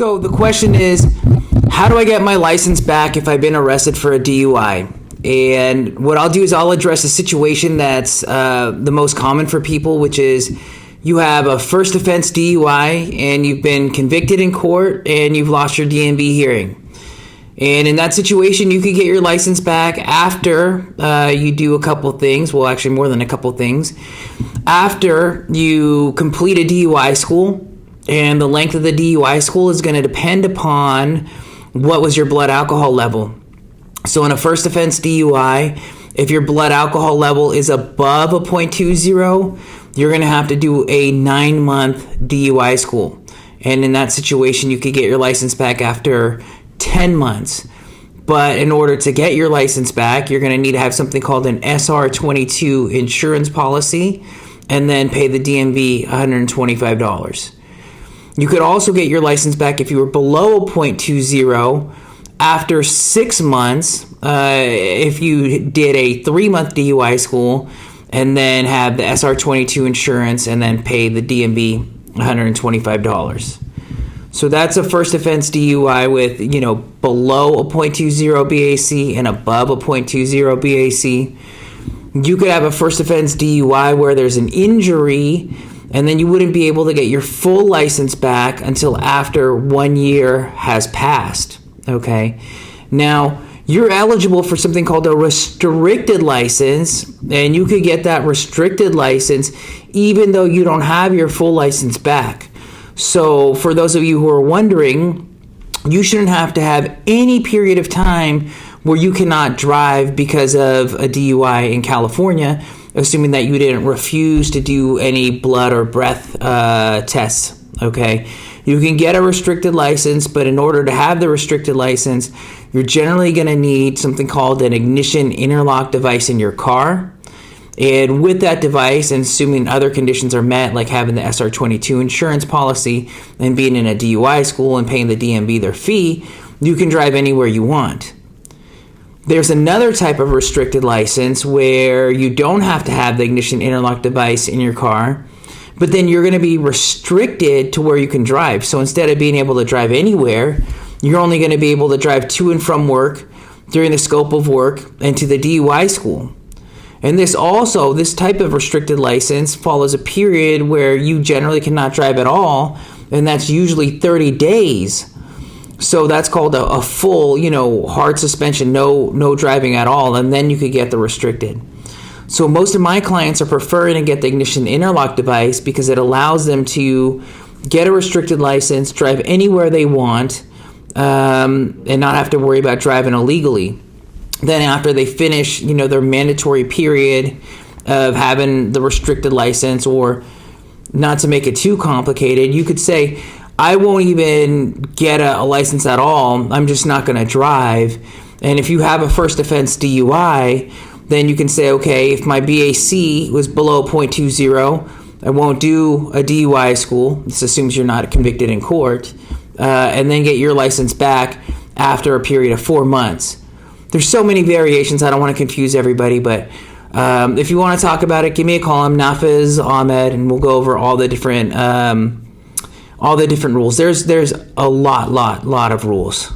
So the question is, how do I get my license back if I've been arrested for a DUI? And what I'll do is I'll address a situation that's the most common for people, which is you have a first offense DUI and you've been convicted in court and you've lost your DMV hearing. And in that situation, you could get your license back after you do a couple things. Well, actually more than a couple things. After you complete a DUI school, and the length of the DUI school is going to depend upon what was your blood alcohol level. So in a first offense DUI, if your blood alcohol level is above a 0.20, you're going to have to do a 9-month DUI school. And in that situation, you could get your license back after 10 months. But in order to get your license back, you're going to need to have something called an SR22 insurance policy and then pay the DMV $125. You could also get your license back if you were below a 0.20 after 6 months, if you did a 3-month DUI school and then have the SR22 insurance and then pay the DMV $125. So that's a first offense DUI with, below a 0.20 BAC and above a 0.20 BAC. You could have a first offense DUI where there's an injury and then you wouldn't be able to get your full license back until after 1 year has passed. Okay. Now, you're eligible for something called a restricted license, and you could get that restricted license even though you don't have your full license back. So for those of you who are wondering, you shouldn't have to have any period of time where you cannot drive because of a DUI in California, assuming that you didn't refuse to do any blood or breath tests. Okay, you can get a restricted license, but in order to have the restricted license, you're generally going to need something called an ignition interlock device in your car. And with that device, and assuming other conditions are met, like having the SR22 insurance policy and being in a DUI school and paying the DMV their fee, you can drive anywhere you want. There's another type of restricted license where you don't have to have the ignition interlock device in your car, but then you're going to be restricted to where you can drive. So instead of being able to drive anywhere, you're only going to be able to drive to and from work during the scope of work and to the DUI school. And this type of restricted license follows a period where you generally cannot drive at all, and that's usually 30 days. So that's called a full, hard suspension, no driving at all, and then you could get the restricted. So most of my clients are preferring to get the ignition interlock device because it allows them to get a restricted license, drive anywhere they want, and not have to worry about driving illegally. Then after they finish, their mandatory period of having the restricted license, or not to make it too complicated, you could say, I won't even get a license at all. I'm just not going to drive. And if you have a first offense DUI, then you can say, okay, if my BAC was below 0.20, I won't do a DUI school. This assumes you're not convicted in court. And then get your license back after a period of 4 months. There's so many variations. I don't want to confuse everybody, but if you want to talk about it, give me a call. I'm Nafiz Ahmed, and we'll go over all the different rules. There's a lot of rules.